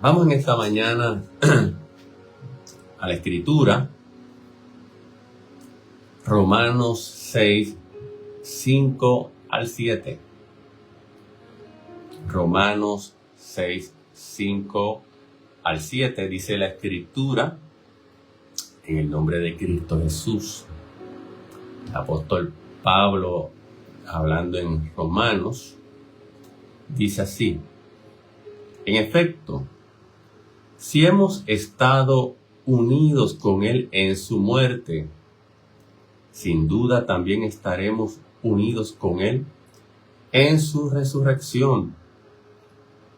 Vamos en esta mañana a la Escritura, Romanos 6, 5 al 7. Romanos 6, 5 al 7 dice la Escritura, en el nombre de Cristo Jesús. El apóstol Pablo, hablando en Romanos, dice así: en efecto, si hemos estado unidos con Él en su muerte, sin duda también estaremos unidos con Él en su resurrección.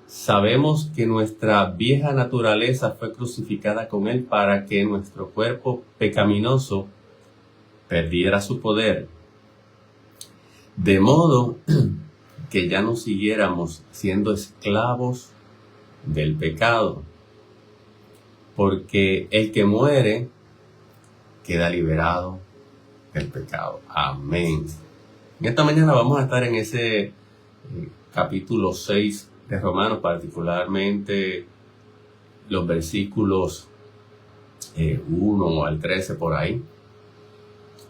Sabemos que nuestra vieja naturaleza fue crucificada con Él para que nuestro cuerpo pecaminoso perdiera su poder, de modo que ya no siguiéramos siendo esclavos del pecado, porque el que muere queda liberado del pecado. Amén. En esta mañana vamos a estar en ese capítulo 6 de Romanos, particularmente los versículos 1 al 13 por ahí,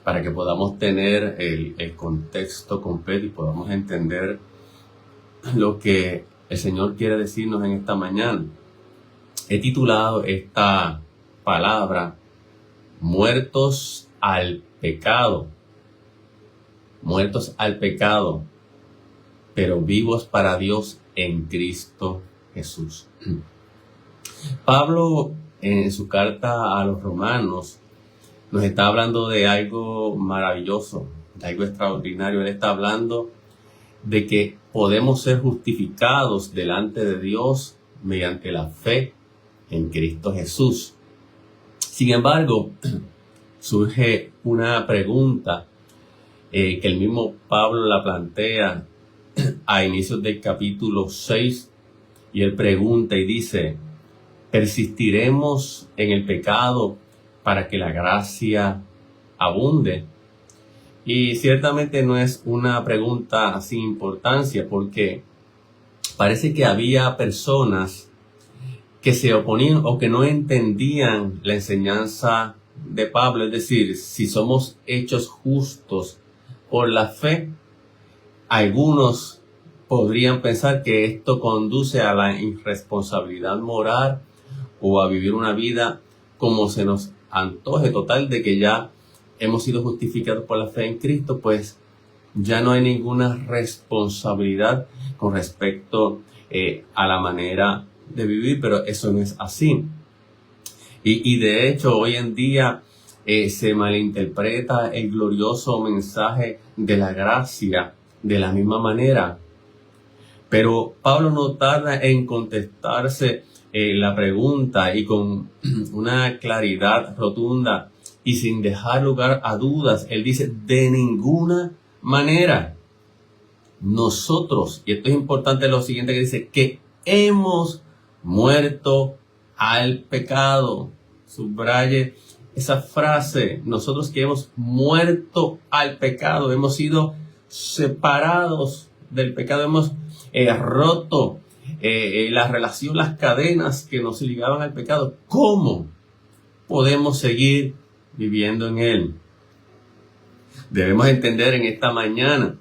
para que podamos tener el contexto completo y podamos entender lo que el Señor quiere decirnos en esta mañana. He titulado esta palabra muertos al pecado, pero vivos para Dios en Cristo Jesús. Pablo, en su carta a los romanos, nos está hablando de algo maravilloso, de algo extraordinario. Él está hablando de que podemos ser justificados delante de Dios mediante la fe en Cristo Jesús. Sin embargo, surge una pregunta que el mismo Pablo la plantea a inicios del capítulo 6, y él pregunta y dice: ¿persistiremos en el pecado para que la gracia abunde? Y ciertamente no es una pregunta sin importancia, porque parece que había personas que se oponían o que no entendían la enseñanza de Pablo. Es decir, si somos hechos justos por la fe, algunos podrían pensar que esto conduce a la irresponsabilidad moral o a vivir una vida como se nos antoje, total, de que ya hemos sido justificados por la fe en Cristo, pues ya no hay ninguna responsabilidad con respecto a la manera de vivir, pero eso no es así. Y de hecho, hoy en día se malinterpreta el glorioso mensaje de la gracia de la misma manera. Pero Pablo no tarda en contestarse la pregunta, y con una claridad rotunda y sin dejar lugar a dudas, él dice: de ninguna manera. Nosotros, y esto es importante, lo siguiente que dice, que hemos muerto al pecado. Subraye esa frase: nosotros que hemos muerto al pecado, hemos sido separados del pecado, hemos roto la relación, las cadenas que nos ligaban al pecado. ¿Cómo podemos seguir viviendo en él? Debemos entender en esta mañana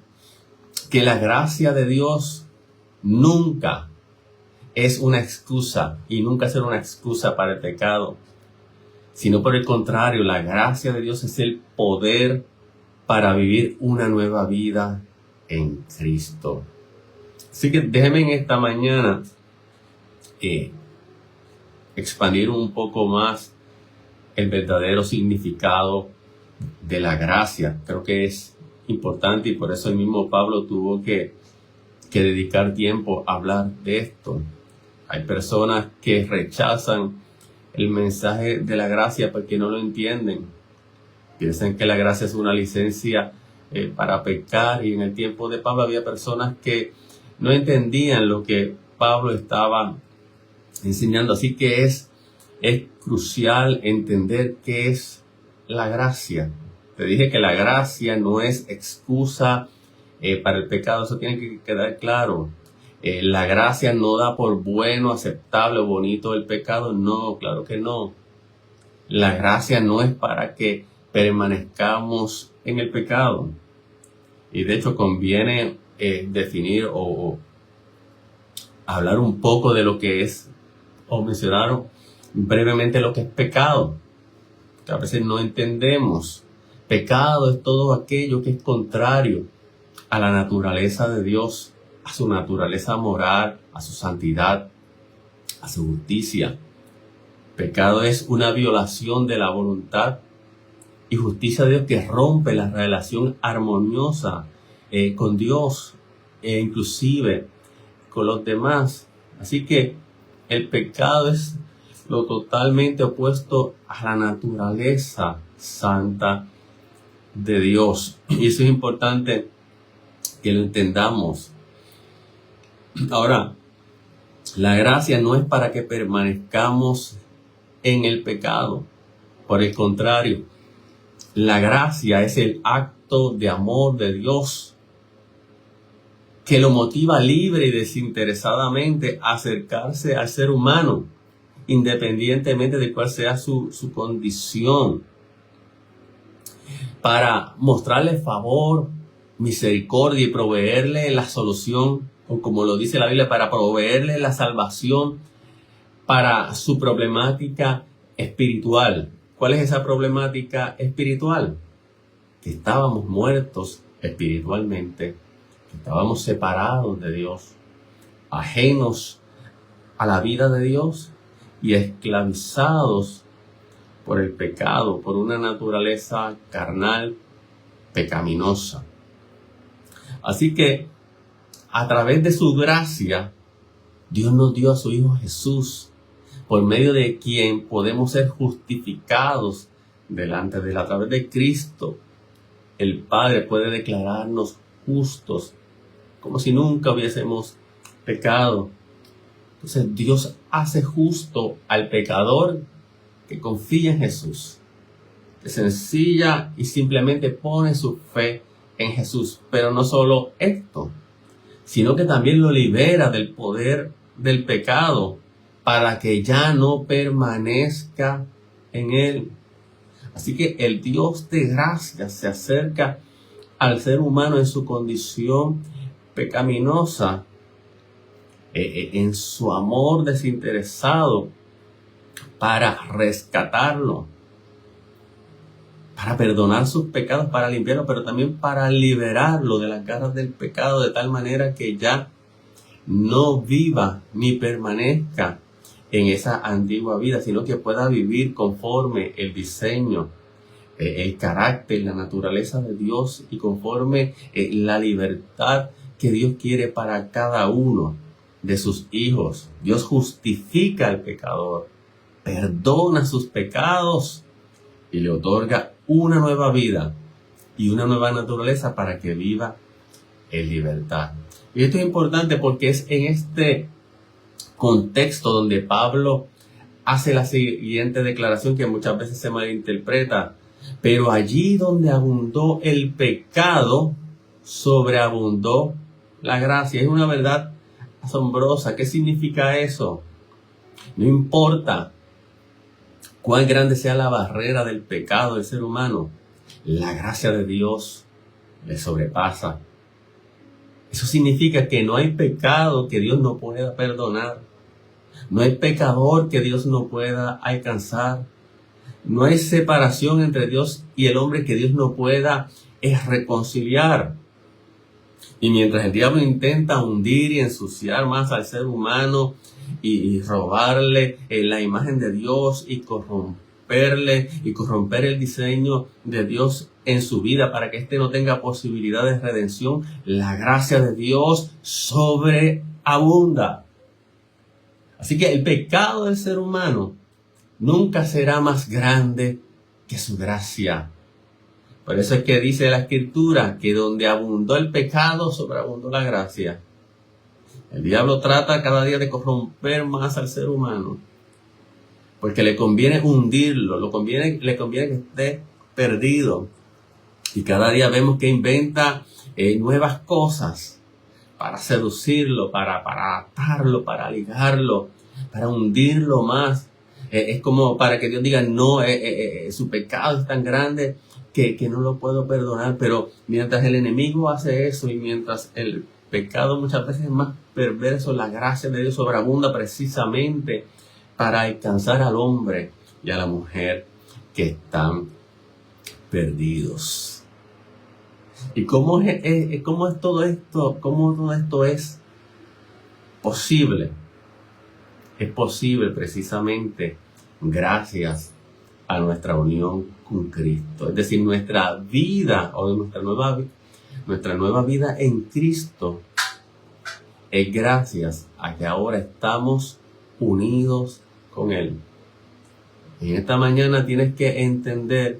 que la gracia de Dios nunca es una excusa, y nunca será una excusa para el pecado, sino por el contrario, la gracia de Dios es el poder para vivir una nueva vida en Cristo. Así que déjenme en esta mañana expandir un poco más el verdadero significado de la gracia. Creo que es importante, y por eso el mismo Pablo tuvo que dedicar tiempo a hablar de esto. Hay personas que rechazan el mensaje de la gracia porque no lo entienden. Piensan que la gracia es una licencia para pecar, y en el tiempo de Pablo había personas que no entendían lo que Pablo estaba enseñando. Así que es crucial entender qué es la gracia. Te dije que la gracia no es excusa para el pecado, eso tiene que quedar claro. La gracia no da por bueno, aceptable o bonito el pecado. No, claro que no. La gracia no es para que permanezcamos en el pecado. Y de hecho conviene definir o hablar un poco de lo que es, o mencionar brevemente lo que es pecado, que a veces no entendemos. Pecado es todo aquello que es contrario a la naturaleza de Dios, a su naturaleza moral, a su santidad, a su justicia. Pecado es una violación de la voluntad y justicia de Dios que rompe la relación armoniosa con Dios e inclusive con los demás. Así que el pecado es lo totalmente opuesto a la naturaleza santa de Dios. Y eso es importante que lo entendamos. Ahora, la gracia no es para que permanezcamos en el pecado. Por el contrario, la gracia es el acto de amor de Dios que lo motiva libre y desinteresadamente a acercarse al ser humano, independientemente de cuál sea su condición, para mostrarle favor, misericordia y proveerle la solución, o como lo dice la Biblia, para proveerle la salvación para su problemática espiritual. ¿Cuál es esa problemática espiritual? Que estábamos muertos espiritualmente, que estábamos separados de Dios, ajenos a la vida de Dios y esclavizados por el pecado, por una naturaleza carnal, pecaminosa. Así que, a través de su gracia, Dios nos dio a su Hijo Jesús, por medio de quien podemos ser justificados delante de Él. A través de Cristo, el Padre puede declararnos justos, como si nunca hubiésemos pecado. Entonces Dios hace justo al pecador que confía en Jesús, que sencilla y simplemente pone su fe en Jesús. Pero no solo esto, sino que también lo libera del poder del pecado para que ya no permanezca en él. Así que el Dios de gracia se acerca al ser humano en su condición pecaminosa, en su amor desinteresado, para rescatarlo, para perdonar sus pecados, para limpiarlo, pero también para liberarlo de las garras del pecado, de tal manera que ya no viva ni permanezca en esa antigua vida, sino que pueda vivir conforme el diseño, el carácter, la naturaleza de Dios y conforme la libertad que Dios quiere para cada uno de sus hijos. Dios justifica al pecador, perdona sus pecados y le otorga una nueva vida y una nueva naturaleza para que viva en libertad. Y esto es importante porque es en este contexto donde Pablo hace la siguiente declaración que muchas veces se malinterpreta: pero allí donde abundó el pecado, sobreabundó la gracia. Es una verdad asombrosa. ¿Qué significa eso? No importa cuán grande sea la barrera del pecado del ser humano, la gracia de Dios le sobrepasa. Eso significa que no hay pecado que Dios no pueda perdonar. No hay pecador que Dios no pueda alcanzar. No hay separación entre Dios y el hombre que Dios no pueda reconciliar. Y mientras el diablo intenta hundir y ensuciar más al ser humano y robarle la imagen de Dios y corromper el diseño de Dios en su vida para que éste no tenga posibilidad de redención, la gracia de Dios sobreabunda. Así que el pecado del ser humano nunca será más grande que su gracia. Por eso es que dice la Escritura que donde abundó el pecado, sobreabundó la gracia. El diablo trata cada día de corromper más al ser humano, porque le conviene hundirlo, le conviene que esté perdido. Y cada día vemos que inventa nuevas cosas seducirlo, para atarlo, para ligarlo, para hundirlo más. Es como para que Dios diga, no, su pecado es tan grande que no lo puedo perdonar. Pero mientras el enemigo hace eso y mientras el pecado muchas veces es más perverso, la gracia de Dios sobreabunda precisamente para alcanzar al hombre y a la mujer que están perdidos. ¿Y cómo es todo esto? ¿Cómo todo esto es posible? Es posible precisamente gracias a nuestra unión con Cristo. Es decir, nuestra vida o nuestra nueva vida en Cristo es gracias a que ahora estamos unidos con Él. Y en esta mañana tienes que entender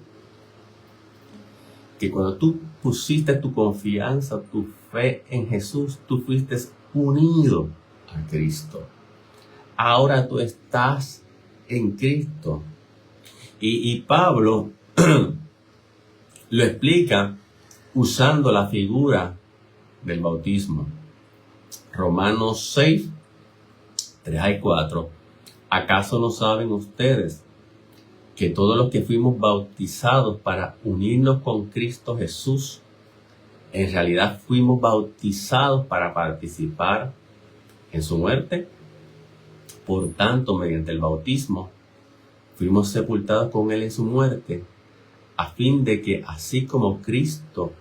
que cuando tú pusiste tu confianza, tu fe en Jesús, tú fuiste unido a Cristo. Ahora tú estás en Cristo. Y Pablo lo explica usando la figura del bautismo. Romanos 6, 3 y 4. ¿Acaso no saben ustedes que todos los que fuimos bautizados para unirnos con Cristo Jesús, en realidad fuimos bautizados para participar en su muerte? Por tanto, mediante el bautismo, fuimos sepultados con Él en su muerte, a fin de que, así como Cristo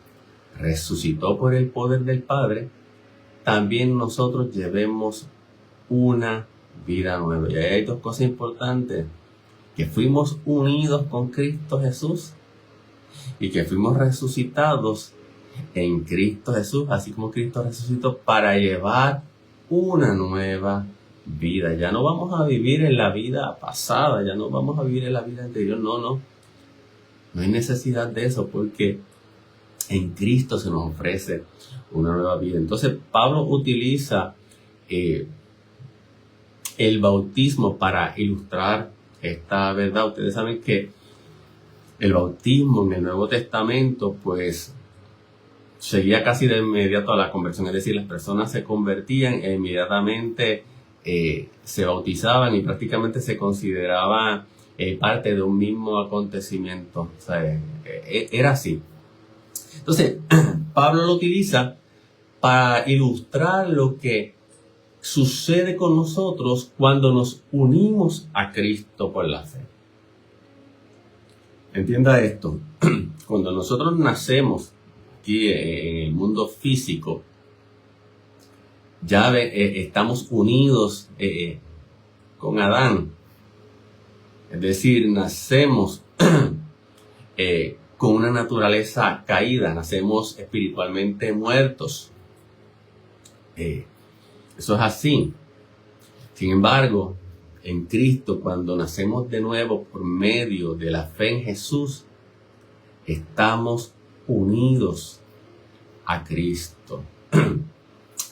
resucitó por el poder del Padre, también nosotros llevemos una vida nueva. Y ahí hay dos cosas importantes: que fuimos unidos con Cristo Jesús y que fuimos resucitados en Cristo Jesús, así como Cristo resucitó, para llevar una nueva vida. Ya no vamos a vivir en la vida pasada, ya no vamos a vivir en la vida anterior, no hay necesidad de eso, porque en Cristo se nos ofrece una nueva vida. Entonces Pablo utiliza el bautismo para ilustrar esta verdad. Ustedes saben que el bautismo en el Nuevo Testamento pues seguía casi de inmediato a la conversión, es decir, las personas se convertían e inmediatamente se bautizaban y prácticamente se consideraba parte de un mismo acontecimiento. O sea, era así. Entonces, Pablo lo utiliza para ilustrar lo que sucede con nosotros cuando nos unimos a Cristo por la fe. Entienda esto. Cuando nosotros nacemos aquí en el mundo físico, ya estamos unidos con Adán. Es decir, nacemos con una naturaleza caída, nacemos espiritualmente muertos. Eso es así. Sin embargo, en Cristo, cuando nacemos de nuevo por medio de la fe en Jesús, estamos unidos a Cristo.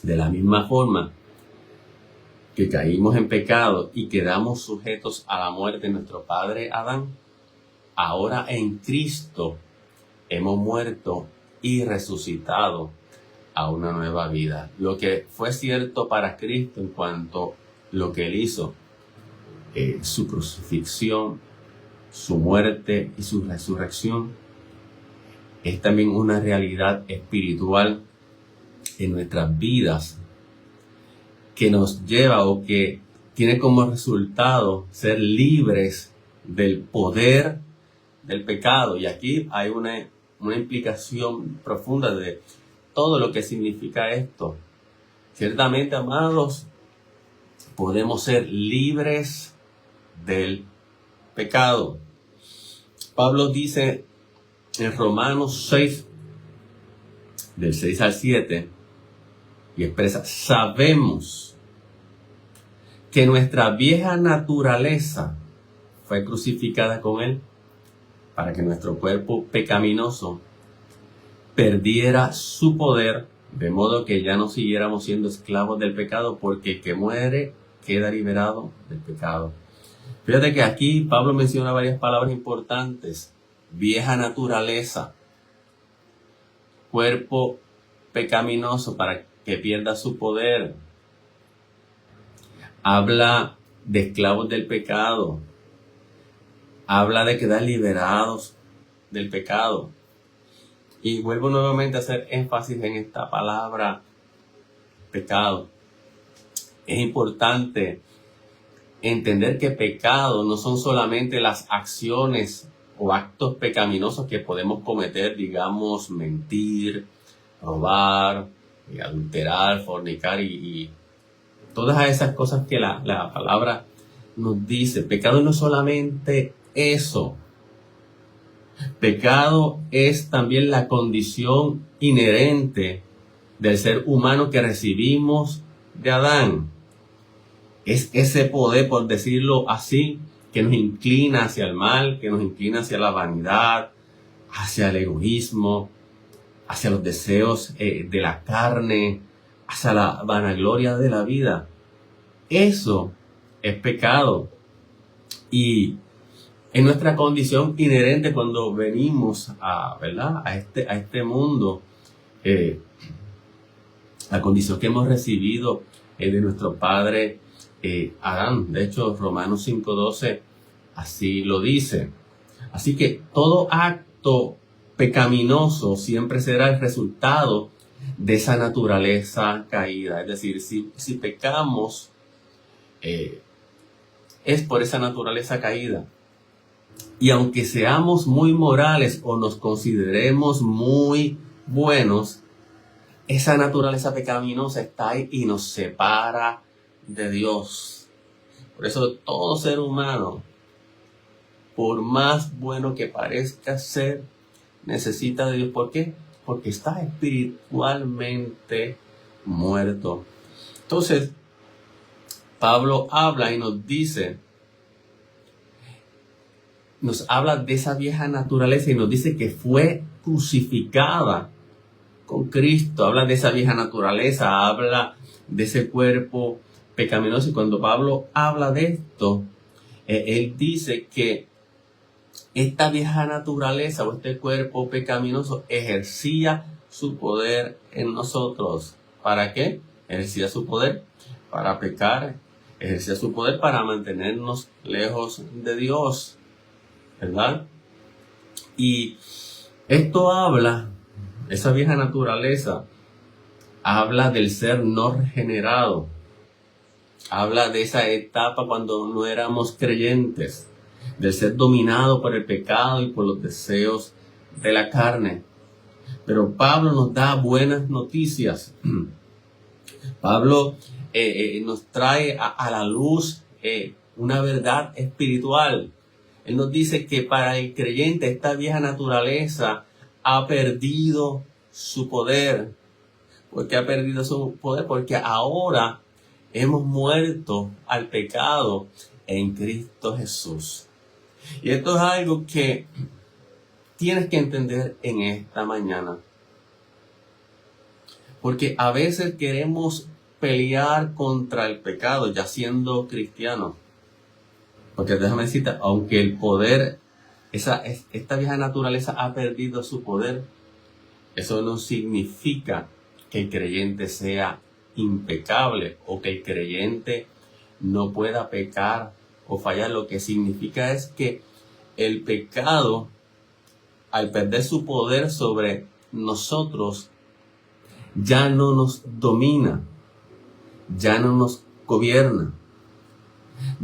De la misma forma que caímos en pecado y quedamos sujetos a la muerte de nuestro padre Adán, ahora en Cristo hemos muerto y resucitado a una nueva vida. Lo que fue cierto para Cristo en cuanto a lo que Él hizo, su crucifixión, su muerte y su resurrección, es también una realidad espiritual en nuestras vidas que nos lleva o que tiene como resultado ser libres del poder del pecado. Y aquí hay una implicación profunda de todo lo que significa esto. Ciertamente, amados, podemos ser libres del pecado. Pablo dice en Romanos 6, del 6 al 7, y expresa: sabemos que nuestra vieja naturaleza fue crucificada con Él para que nuestro cuerpo pecaminoso perdiera su poder, de modo que ya no siguiéramos siendo esclavos del pecado, porque el que muere queda liberado del pecado. Fíjate que aquí Pablo menciona varias palabras importantes: vieja naturaleza, cuerpo pecaminoso, para que pierda su poder. Habla de esclavos del pecado. Habla de quedar liberados del pecado. Y vuelvo nuevamente a hacer énfasis en esta palabra pecado. Es importante entender que pecado no son solamente las acciones o actos pecaminosos que podemos cometer, digamos, mentir, robar, adulterar, fornicar y todas esas cosas que la palabra nos dice. Pecado no es solamente eso. Pecado es también la condición inherente del ser humano que recibimos de Adán. Es ese poder, por decirlo así, que nos inclina hacia el mal, que nos inclina hacia la vanidad, hacia el egoísmo, hacia los deseos de la carne, hacia la vanagloria de la vida. Eso es pecado. Y en nuestra condición inherente cuando venimos ¿verdad? a este mundo, la condición que hemos recibido de nuestro padre Adán. De hecho, Romanos 5:12 así lo dice. Así que todo acto pecaminoso siempre será el resultado de esa naturaleza caída. Es decir, si pecamos, es por esa naturaleza caída. Y aunque seamos muy morales o nos consideremos muy buenos, esa naturaleza pecaminosa está ahí y nos separa de Dios. Por eso todo ser humano, por más bueno que parezca ser, necesita de Dios. ¿Por qué? Porque está espiritualmente muerto. Entonces, Pablo habla y nos habla de esa vieja naturaleza y nos dice que fue crucificada con Cristo. Habla de esa vieja naturaleza, habla de ese cuerpo pecaminoso. Y cuando Pablo habla de esto, él dice que esta vieja naturaleza o este cuerpo pecaminoso ejercía su poder en nosotros. ¿Para qué? Ejercía su poder para pecar, ejercía su poder para mantenernos lejos de Dios, ¿verdad? Y esto habla, esa vieja naturaleza, habla del ser no regenerado, habla de esa etapa cuando no éramos creyentes, del ser dominado por el pecado y por los deseos de la carne. Pero Pablo nos da buenas noticias. Pablo nos trae a la luz una verdad espiritual. Él nos dice que para el creyente esta vieja naturaleza ha perdido su poder. ¿Por qué ha perdido su poder? Porque ahora hemos muerto al pecado en Cristo Jesús. Y esto es algo que tienes que entender en esta mañana. Porque a veces queremos pelear contra el pecado ya siendo cristianos. Porque déjame decirte, aunque el poder, esta vieja naturaleza ha perdido su poder, eso no significa que el creyente sea impecable o que el creyente no pueda pecar o fallar. Lo que significa es que el pecado, al perder su poder sobre nosotros, ya no nos domina, ya no nos gobierna,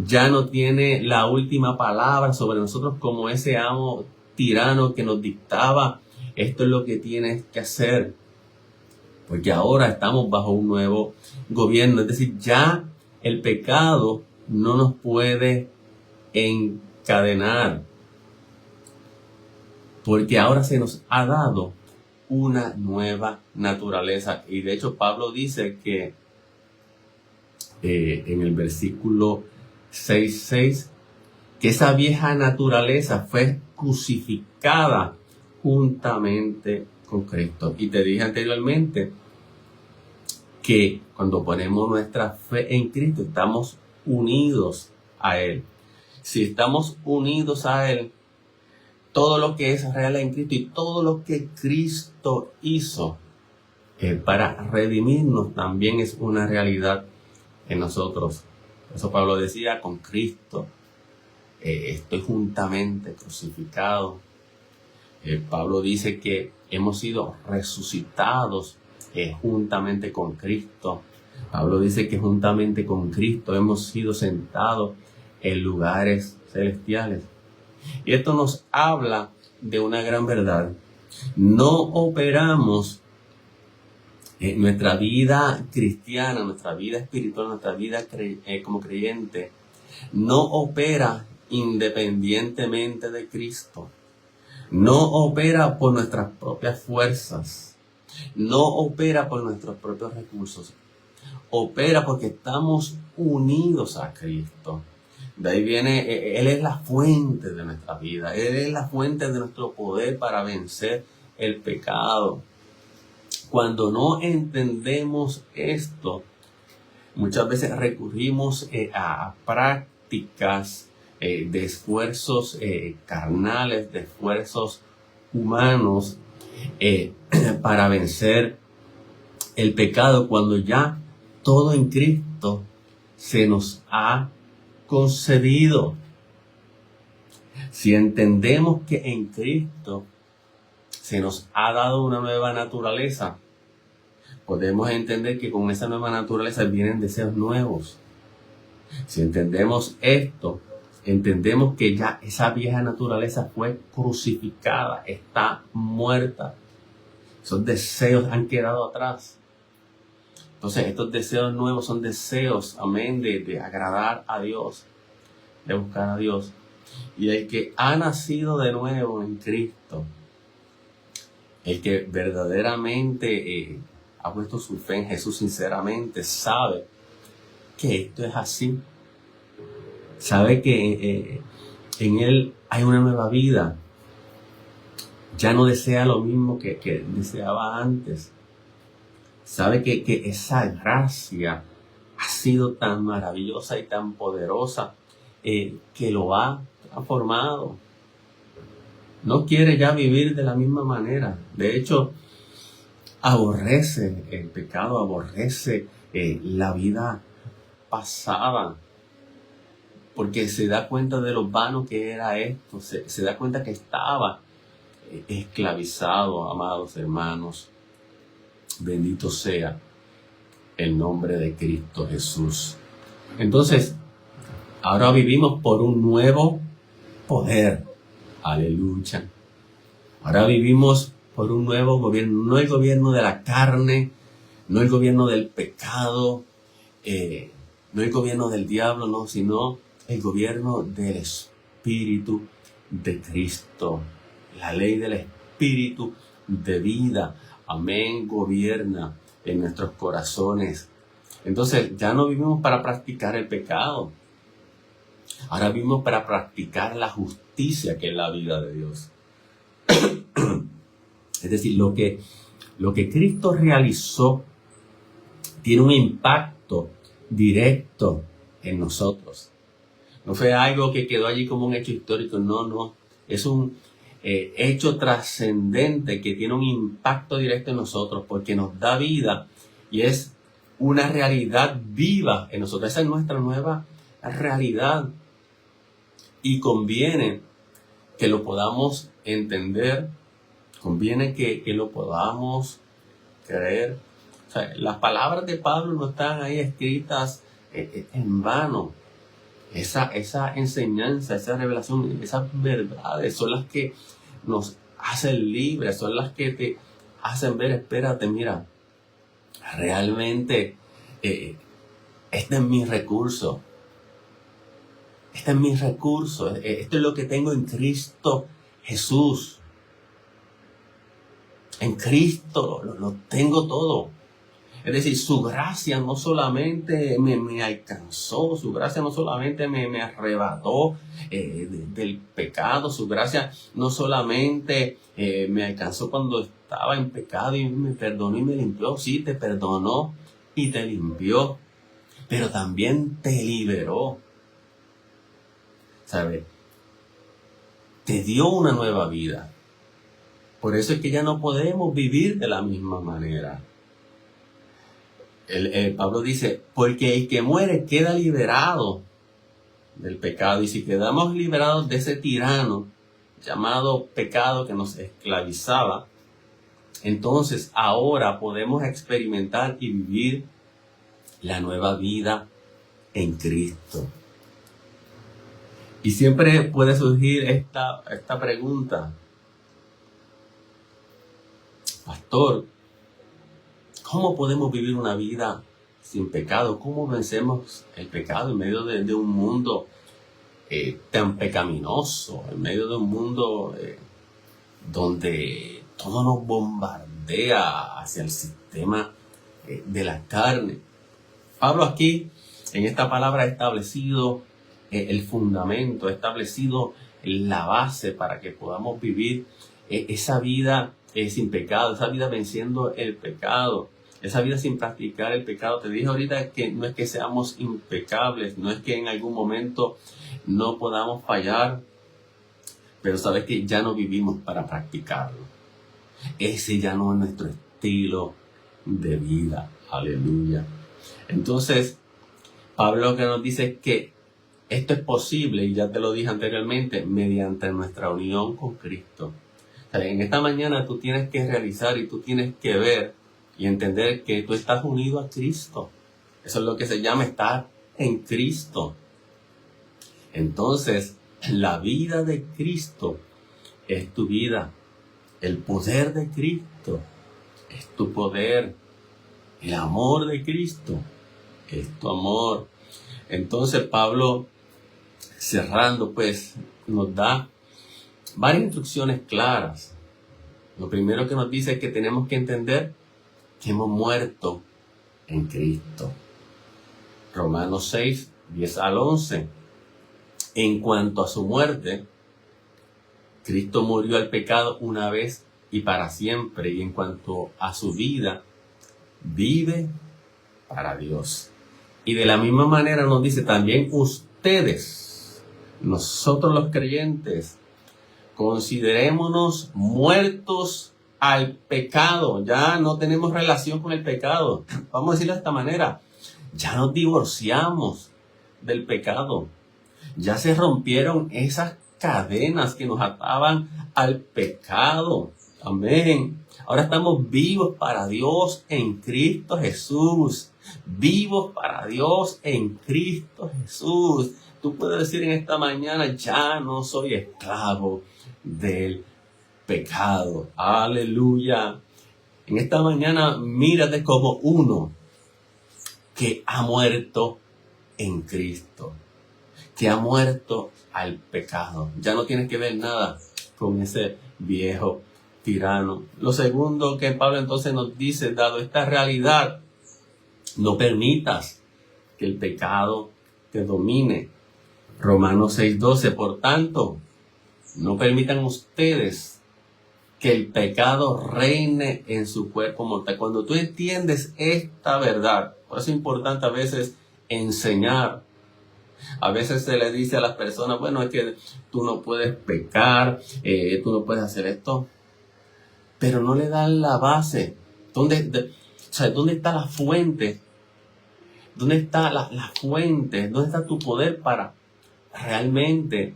ya no tiene la última palabra sobre nosotros como ese amo tirano que nos dictaba, esto es lo que tienes que hacer, porque ahora estamos bajo un nuevo gobierno. Es decir, ya el pecado no nos puede encadenar, porque ahora se nos ha dado una nueva naturaleza. Y de hecho Pablo dice que en el versículo 6:6, que esa vieja naturaleza fue crucificada juntamente con Cristo. Y te dije anteriormente que cuando ponemos nuestra fe en Cristo estamos unidos a Él. Si estamos unidos a Él, todo lo que es real en Cristo y todo lo que Cristo hizo para redimirnos también es una realidad en nosotros. Por eso Pablo decía, con Cristo estoy juntamente crucificado. Pablo dice que hemos sido resucitados juntamente con Cristo. Pablo dice que juntamente con Cristo hemos sido sentados en lugares celestiales. Y esto nos habla de una gran verdad. No operamos nuestra vida cristiana, nuestra vida espiritual, nuestra vida como creyente, no opera independientemente de Cristo. No opera por nuestras propias fuerzas. No opera por nuestros propios recursos. Opera porque estamos unidos a Cristo. De ahí viene, Él es la fuente de nuestra vida. Él es la fuente de nuestro poder para vencer el pecado. Cuando no entendemos esto, muchas veces recurrimos a prácticas de esfuerzos carnales, de esfuerzos humanos para vencer el pecado, cuando ya todo en Cristo se nos ha concedido. Si entendemos que en Cristo se nos ha dado una nueva naturaleza, podemos entender que con esa nueva naturaleza vienen deseos nuevos. Si entendemos esto, entendemos que ya esa vieja naturaleza fue crucificada, está muerta. Esos deseos han quedado atrás. Entonces, estos deseos nuevos son deseos, amén, de agradar a Dios, de buscar a Dios. Y el que ha nacido de nuevo en Cristo, el que verdaderamente ha puesto su fe en Jesús sinceramente, sabe que esto es así. Sabe que en Él hay una nueva vida. Ya no desea lo mismo que deseaba antes. Sabe que esa gracia ha sido tan maravillosa y tan poderosa que lo ha transformado. No quiere ya vivir de la misma manera. De hecho, aborrece el pecado, aborrece la vida pasada, porque se da cuenta de lo vano que era esto, se da cuenta que estaba esclavizado, amados hermanos. Bendito sea el nombre de Cristo Jesús. Entonces, ahora vivimos por un nuevo poder. Aleluya. Ahora vivimos por un nuevo gobierno, no el gobierno de la carne, no el gobierno del pecado, no el gobierno del diablo, no, sino el gobierno del Espíritu de Cristo. La ley del Espíritu de vida, amén, gobierna en nuestros corazones. Entonces ya no vivimos para practicar el pecado. Ahora vivimos para practicar la justicia, que es la vida de Dios. Es decir, lo que Cristo realizó tiene un impacto directo en nosotros. No fue algo que quedó allí como un hecho histórico, no. Es un hecho trascendente que tiene un impacto directo en nosotros porque nos da vida y es una realidad viva en nosotros. Esa es nuestra nueva realidad y conviene que lo podamos entender, conviene que lo podamos creer. O sea, las palabras de Pablo no están ahí escritas en vano. Esa enseñanza, esa revelación, esas verdades son las que nos hacen libres, son las que te hacen ver, espérate, mira, realmente este es mi recurso. Este es mi recurso. Esto es lo que tengo en Cristo Jesús. En Cristo lo tengo todo. Es decir, su gracia no solamente me alcanzó, su gracia no solamente me arrebató del pecado, su gracia no solamente me alcanzó cuando estaba en pecado y me perdonó y me limpió. Sí, te perdonó y te limpió, pero también te liberó. ¿Sabes? Te dio una nueva vida. Por eso es que ya no podemos vivir de la misma manera. Pablo dice, porque el que muere queda liberado del pecado. Y si quedamos liberados de ese tirano llamado pecado que nos esclavizaba, entonces ahora podemos experimentar y vivir la nueva vida en Cristo. Y siempre puede surgir esta pregunta: pastor, ¿cómo podemos vivir una vida sin pecado? ¿Cómo vencemos el pecado en medio de un mundo tan pecaminoso, en medio de un mundo donde todo nos bombardea hacia el sistema de la carne? Pablo aquí, en esta palabra, ha establecido el fundamento, ha establecido la base para que podamos vivir esa vida sin pecado, esa vida venciendo el pecado, esa vida sin practicar el pecado. Te dije ahorita que no es que seamos impecables, no es que en algún momento no podamos fallar, pero sabes que ya no vivimos para practicarlo. Ese ya no es nuestro estilo de vida. Aleluya. Entonces, Pablo lo que nos dice es que esto es posible, y ya te lo dije anteriormente, mediante nuestra unión con Cristo. O sea, en esta mañana tú tienes que realizar y tú tienes que ver y entender que tú estás unido a Cristo. Eso es lo que se llama estar en Cristo. Entonces, la vida de Cristo es tu vida. El poder de Cristo es tu poder. El amor de Cristo es tu amor. Entonces Pablo, cerrando, pues nos da varias instrucciones claras. Lo primero que nos dice es que tenemos que entender que hemos muerto en Cristo. Romanos 6, 10 al 11. En cuanto a su muerte, Cristo murió al pecado una vez y para siempre. Y en cuanto a su vida, vive para Dios. Y de la misma manera nos dice también ustedes, nosotros los creyentes, considerémonos muertos al pecado. Ya no tenemos relación con el pecado. Vamos a decirlo de esta manera. Ya nos divorciamos del pecado. Ya se rompieron esas cadenas que nos ataban al pecado. Amén. Ahora estamos vivos para Dios en Cristo Jesús. Vivos para Dios en Cristo Jesús. Tú puedes decir en esta mañana, ya no soy esclavo del pecado. Aleluya. En esta mañana mírate como uno que ha muerto en Cristo, que ha muerto al pecado. Ya no tienes que ver nada con ese viejo tirano. Lo segundo que Pablo entonces nos dice, dado esta realidad, no permitas que el pecado te domine. Romanos 6:12, por tanto, no permitan ustedes que el pecado reine en su cuerpo mortal. Cuando tú entiendes esta verdad, por eso es importante a veces enseñar. A veces se le dice a las personas, bueno, es que tú no puedes pecar, tú no puedes hacer esto, pero no le dan la base. ¿Dónde está la fuente? ¿Dónde está la fuente? ¿Dónde está tu poder para realmente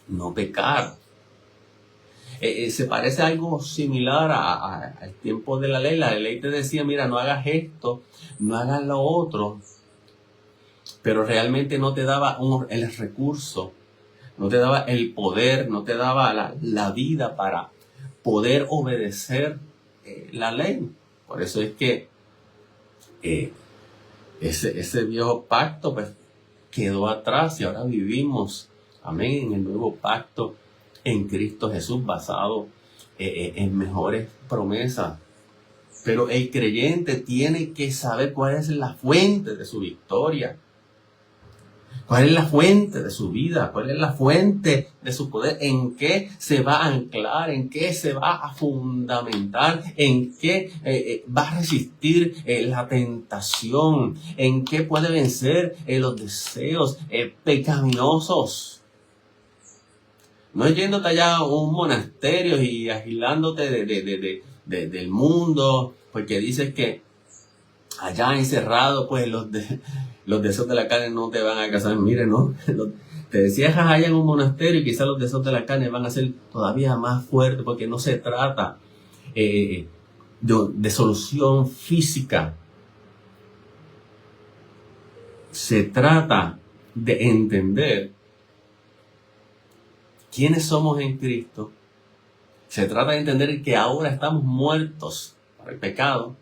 no pecar? Se parece a algo similar al tiempo de la ley. La ley te decía, mira, no hagas esto, no hagas lo otro, pero realmente no te daba el recurso, no te daba el poder, no te daba la vida para poder obedecer la ley. Por eso es que ese viejo pacto pues quedó atrás y ahora vivimos, amén, en el nuevo pacto en Cristo Jesús, basado en mejores promesas. Pero el creyente tiene que saber cuál es la fuente de su victoria, cuál es la fuente de su vida, cuál es la fuente de su poder, en qué se va a anclar, en qué se va a fundamentar, en qué va a resistir la tentación, en qué puede vencer los deseos pecaminosos. No es yéndote allá a un monasterio y agilándote del mundo, porque dices que allá encerrado, pues los deseos de la carne no te van a alcanzar. Mire, ¿no? Te encierras allá en un monasterio y quizás los deseos de la carne van a ser todavía más fuertes, porque no se trata de solución física. Se trata de entender quiénes somos en Cristo. Se trata de entender que ahora estamos muertos por el pecado.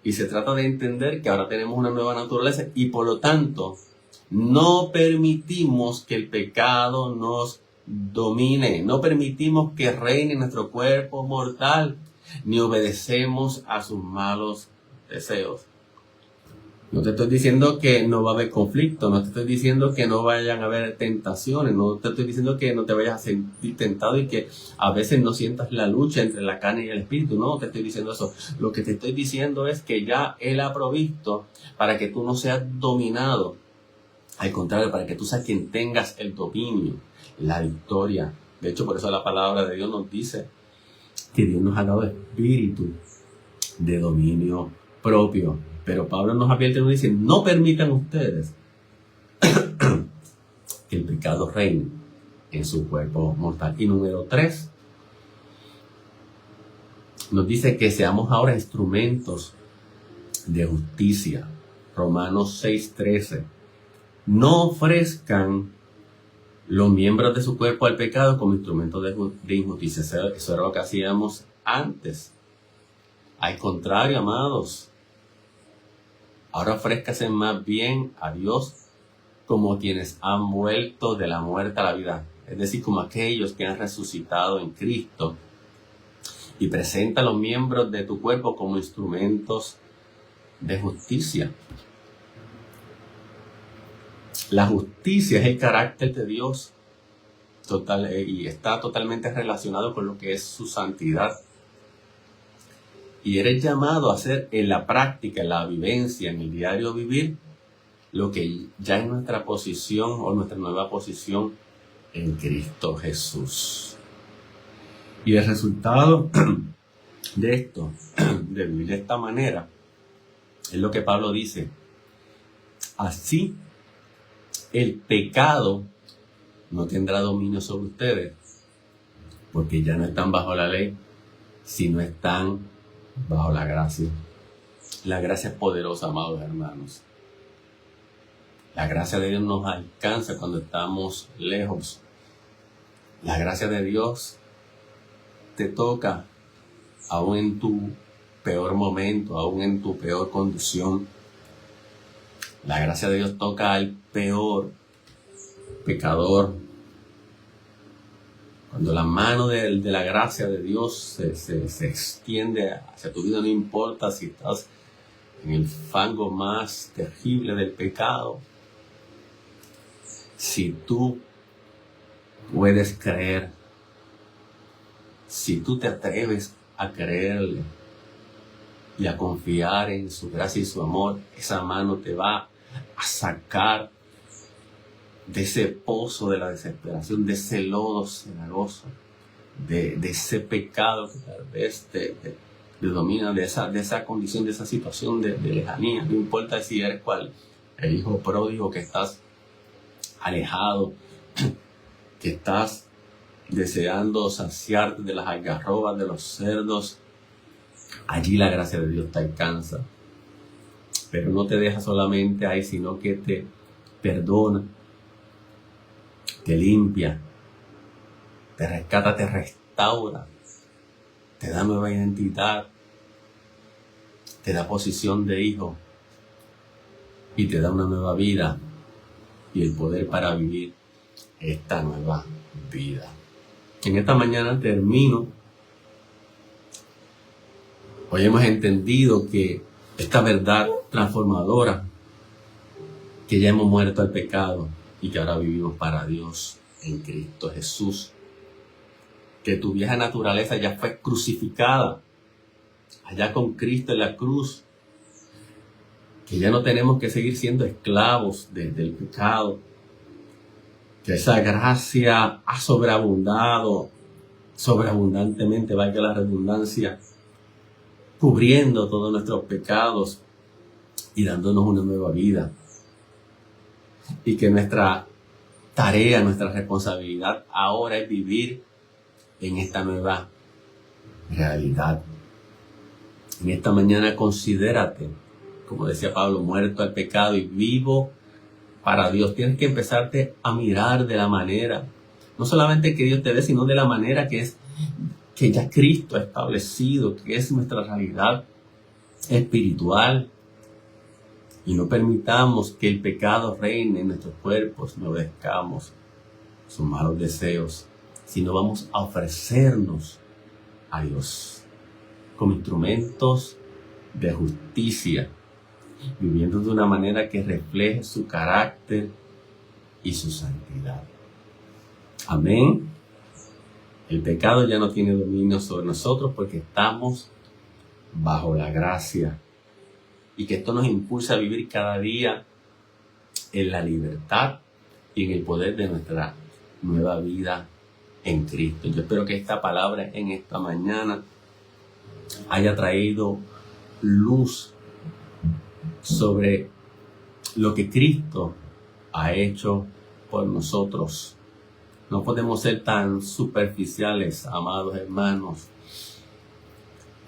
Y se trata de entender que ahora tenemos una nueva naturaleza y por lo tanto no permitimos que el pecado nos domine. No permitimos que reine en nuestro cuerpo mortal, ni obedecemos a sus malos deseos. No te estoy diciendo que no va a haber conflicto, no te estoy diciendo que no vayan a haber tentaciones, no te estoy diciendo que no te vayas a sentir tentado y que a veces no sientas la lucha entre la carne y el espíritu, no te estoy diciendo eso. Lo que te estoy diciendo es que ya Él ha provisto para que tú no seas dominado, al contrario, para que tú seas quien tengas el dominio, la victoria. De hecho, por eso la palabra de Dios nos dice que Dios nos ha dado espíritu de dominio propio. Pero Pablo nos advierte y nos dice, no permitan ustedes que el pecado reine en su cuerpo mortal. Y número 3, nos dice que seamos ahora instrumentos de justicia. Romanos 6:13. No ofrezcan los miembros de su cuerpo al pecado como instrumentos de injusticia. Eso era lo que hacíamos antes. Al contrario, amados, ahora ofrézcase más bien a Dios como quienes han vuelto de la muerte a la vida. Es decir, como aquellos que han resucitado en Cristo. Y presenta a los miembros de tu cuerpo como instrumentos de justicia. La justicia es el carácter de Dios y está totalmente relacionado con lo que es su santidad. Y eres llamado a hacer en la práctica, en la vivencia, en el diario vivir, lo que ya es nuestra posición o nuestra nueva posición en Cristo Jesús. Y el resultado de esto, de vivir de esta manera, es lo que Pablo dice. Así, el pecado no tendrá dominio sobre ustedes, porque ya no están bajo la ley, sino están bajo la gracia. La gracia es poderosa, amados hermanos. La gracia de Dios nos alcanza cuando estamos lejos. La gracia de Dios te toca aún en tu peor momento, aún en tu peor condición. La gracia de Dios toca al peor pecador. Cuando la mano de la gracia de Dios se extiende hacia tu vida, no importa si estás en el fango más terrible del pecado. Si tú puedes creer, si tú te atreves a creerle y a confiar en su gracia y su amor, esa mano te va a sacar de ese pozo de la desesperación, de ese lodo cenagoso, de ese pecado que tal vez te domina, de esa condición, de esa situación de lejanía. No importa si eres el hijo pródigo que estás alejado, que estás deseando saciarte de las algarrobas, de los cerdos. Allí la gracia de Dios te alcanza. Pero no te deja solamente ahí, sino que te perdona, te limpia, te rescata, te restaura, te da nueva identidad, te da posición de hijo y te da una nueva vida y el poder para vivir esta nueva vida. En esta mañana termino. Hoy hemos entendido que esta verdad transformadora, que ya hemos muerto al pecado y que ahora vivimos para Dios en Cristo Jesús. Que tu vieja naturaleza ya fue crucificada allá con Cristo en la cruz. Que ya no tenemos que seguir siendo esclavos del pecado. Que esa gracia ha sobreabundantemente, valga la redundancia, cubriendo todos nuestros pecados y dándonos una nueva vida. Y que nuestra tarea, nuestra responsabilidad ahora es vivir en esta nueva realidad. En esta mañana considérate, como decía Pablo, muerto al pecado y vivo para Dios. Tienes que empezarte a mirar de la manera, no solamente que Dios te ve, sino de la manera que ya Cristo ha establecido, que es nuestra realidad espiritual. Y no permitamos que el pecado reine en nuestros cuerpos, no obedezcamos sus malos deseos, sino vamos a ofrecernos a Dios como instrumentos de justicia, viviendo de una manera que refleje su carácter y su santidad. Amén. El pecado ya no tiene dominio sobre nosotros porque estamos bajo la gracia. Y que esto nos impulsa a vivir cada día en la libertad y en el poder de nuestra nueva vida en Cristo. Yo espero que esta palabra en esta mañana haya traído luz sobre lo que Cristo ha hecho por nosotros. No podemos ser tan superficiales, amados hermanos.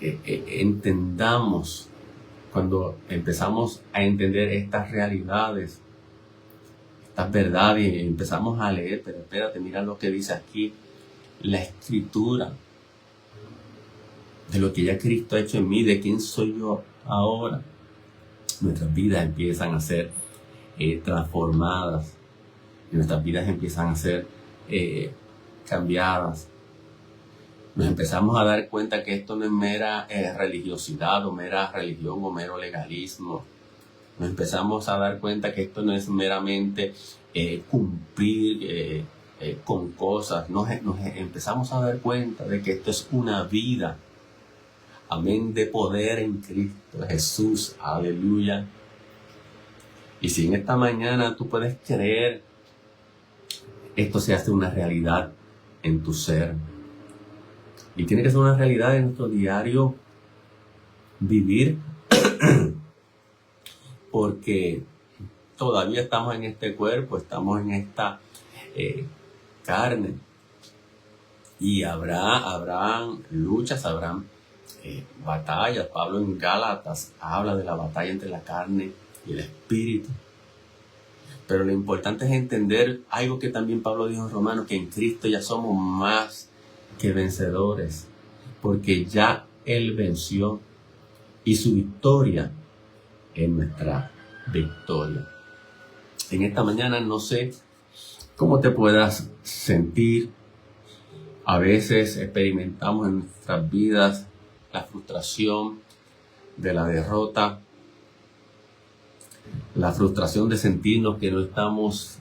Entendamos, cuando empezamos a entender estas realidades, estas verdades, y empezamos a leer, pero espérate, mira lo que dice aquí la Escritura, de lo que ya Cristo ha hecho en mí, de quién soy yo ahora. Nuestras vidas empiezan a ser transformadas, y nuestras vidas empiezan a ser cambiadas. Nos empezamos a dar cuenta que esto no es mera religiosidad o mera religión o mero legalismo. Nos empezamos a dar cuenta que esto no es meramente cumplir con cosas. Nos empezamos a dar cuenta de que esto es una vida. Amén, de poder en Cristo Jesús. Aleluya. Y si en esta mañana tú puedes creer, esto se hace una realidad en tu ser. Y tiene que ser una realidad en nuestro diario vivir, porque todavía estamos en este cuerpo, estamos en esta carne. Y habrán luchas, habrán batallas. Pablo en Gálatas habla de la batalla entre la carne y el espíritu. Pero lo importante es entender algo que también Pablo dijo en Romanos, que en Cristo ya somos más que vencedores, porque ya Él venció y su victoria es nuestra victoria. En esta mañana no sé cómo te puedas sentir. A veces experimentamos en nuestras vidas la frustración de la derrota, la frustración de sentirnos que no estamos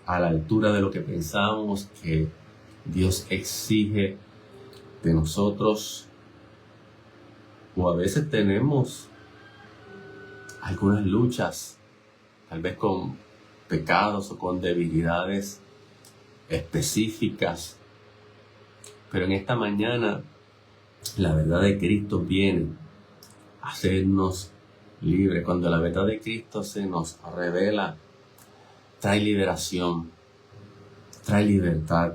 a la altura de lo que pensamos que Dios exige de nosotros. O a veces tenemos algunas luchas, tal vez con pecados o con debilidades específicas. Pero en esta mañana la verdad de Cristo viene a hacernos libres. Cuando la verdad de Cristo se nos revela, trae liberación, trae libertad,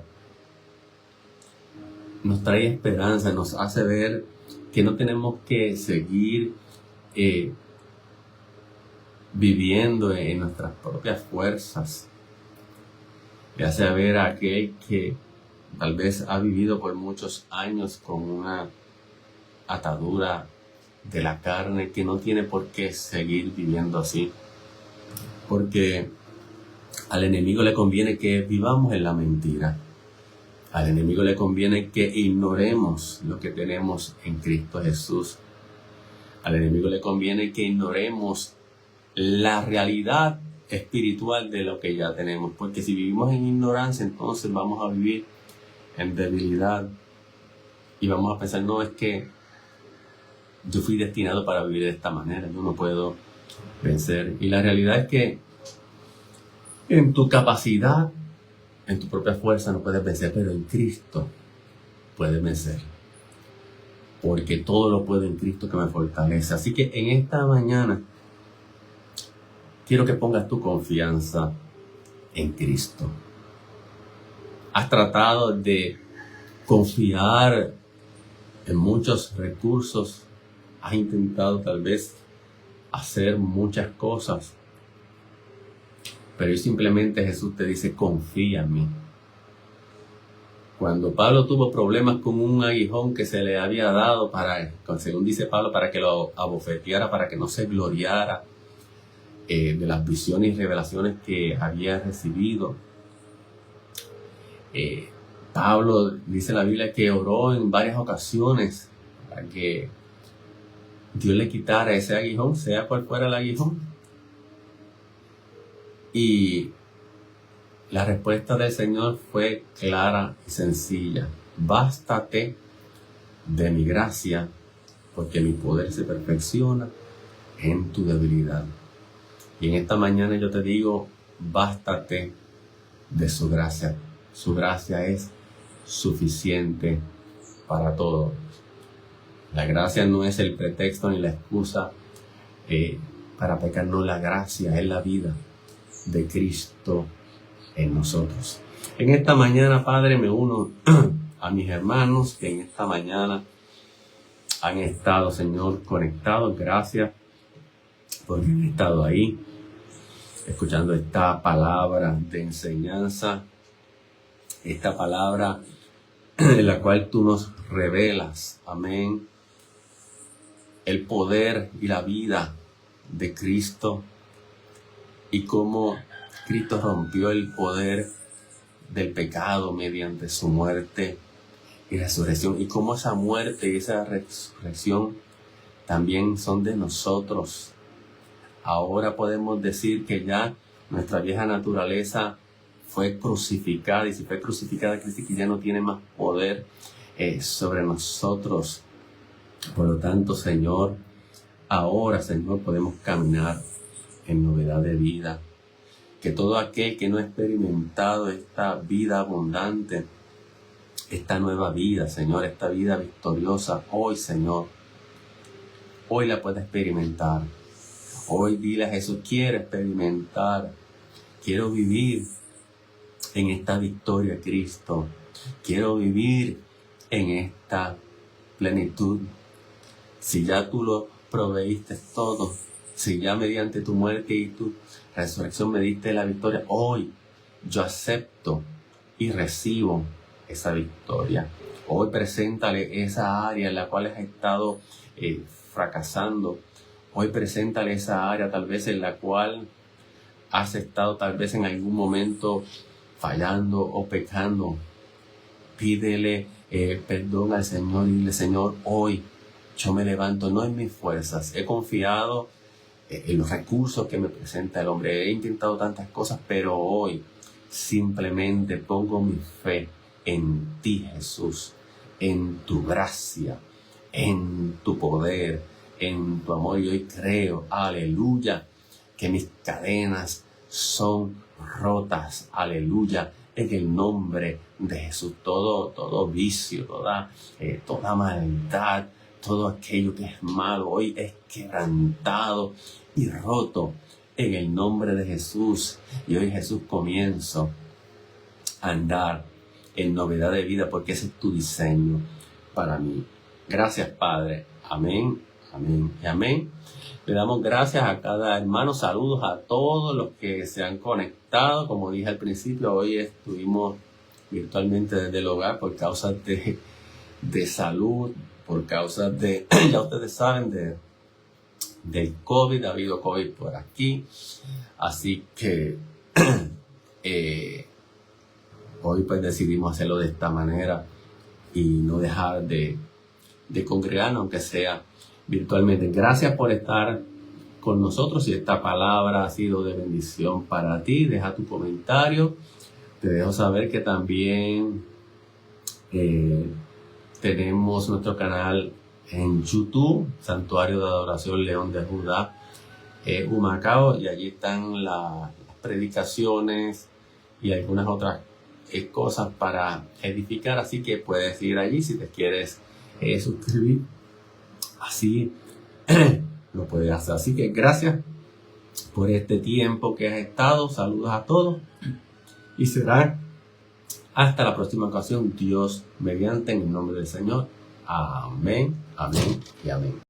nos trae esperanza, nos hace ver que no tenemos que seguir viviendo en nuestras propias fuerzas. Le hace ver a aquel que tal vez ha vivido por muchos años con una atadura de la carne, que no tiene por qué seguir viviendo así, porque al enemigo le conviene que vivamos en la mentira. Al enemigo le conviene que ignoremos lo que tenemos en Cristo Jesús. Al enemigo le conviene que ignoremos la realidad espiritual de lo que ya tenemos, porque si vivimos en ignorancia, entonces vamos a vivir en debilidad y vamos a pensar, no, es que yo fui destinado para vivir de esta manera, yo no puedo vencer. Y la realidad es que en tu capacidad, en tu propia fuerza no puedes vencer, pero en Cristo puedes vencer, porque todo lo puedo en Cristo que me fortalece. Así que en esta mañana quiero que pongas tu confianza en Cristo. Has tratado de confiar en muchos recursos, has intentado tal vez hacer muchas cosas, pero simplemente Jesús te dice, confía en mí. Cuando Pablo tuvo problemas con un aguijón que se le había dado según dice Pablo, para que lo abofeteara, para que no se gloriara de las visiones y revelaciones que había recibido, Pablo, dice la Biblia, que oró en varias ocasiones para que Dios le quitara ese aguijón, sea cual fuera el aguijón. Y la respuesta del Señor fue clara y sencilla. Bástate de mi gracia, porque mi poder se perfecciona en tu debilidad. Y en esta mañana yo te digo, bástate de su gracia. Su gracia es suficiente para todo. La gracia no es el pretexto ni la excusa para pecar, no, la gracia es la vida de Cristo en nosotros. En esta mañana, Padre, me uno a mis hermanos que en esta mañana han estado, Señor, conectados. Gracias porque han estado ahí, escuchando esta palabra de enseñanza, esta palabra en la cual tú nos revelas, amén, el poder y la vida de Cristo y cómo Cristo rompió el poder del pecado mediante su muerte y resurrección, y cómo esa muerte y esa resurrección también son de nosotros. Ahora podemos decir que ya nuestra vieja naturaleza fue crucificada, y si fue crucificada, quiere decir que ya no tiene más poder sobre nosotros. Por lo tanto, Señor, ahora, Señor, podemos caminar en novedad de vida. Que todo aquel que no ha experimentado esta vida abundante, esta nueva vida, Señor, esta vida victoriosa, hoy, Señor, hoy la puede experimentar. Hoy dile a Jesús, quiero experimentar, quiero vivir en esta victoria, Cristo. Quiero vivir en esta plenitud. Si ya tú lo proveíste todo, si ya mediante tu muerte y tu resurrección me diste la victoria, hoy yo acepto y recibo esa victoria. Hoy preséntale esa área en la cual has estado fracasando. Hoy preséntale esa área tal vez en la cual has estado tal vez en algún momento fallando o pecando. Pídele perdón al Señor y dile, Señor, hoy yo me levanto, no en mis fuerzas. He confiado en los recursos que me presenta el hombre. He intentado tantas cosas, pero hoy simplemente pongo mi fe en ti, Jesús, en tu gracia, en tu poder, en tu amor. Y hoy creo, aleluya, que mis cadenas son rotas, aleluya, en el nombre de Jesús. Todo vicio, toda maldad, todo aquello que es malo, hoy es quebrantado y roto en el nombre de Jesús. Y hoy, Jesús, comienzo a andar en novedad de vida, porque ese es tu diseño para mí. Gracias, Padre. Amén, amén y amén. Le damos gracias a cada hermano. Saludos a todos los que se han conectado. Como dije al principio, hoy estuvimos virtualmente desde el hogar por causa de salud, por causa de, ya ustedes saben, del COVID. Ha habido COVID por aquí. Así que hoy pues decidimos hacerlo de esta manera y no dejar de congregarnos, aunque sea virtualmente. Gracias por estar con nosotros. Si esta palabra ha sido de bendición para ti, deja tu comentario. Te dejo saber que también tenemos nuestro canal en YouTube, Santuario de Adoración León de Judá, Humacao, y allí están las predicaciones y algunas otras cosas para edificar. Así que puedes ir allí si te quieres suscribir. Así lo puedes hacer. Así que gracias por este tiempo que has estado. Saludos a todos y será hasta la próxima ocasión, Dios mediante, en el nombre del Señor. Amén, amén y amén.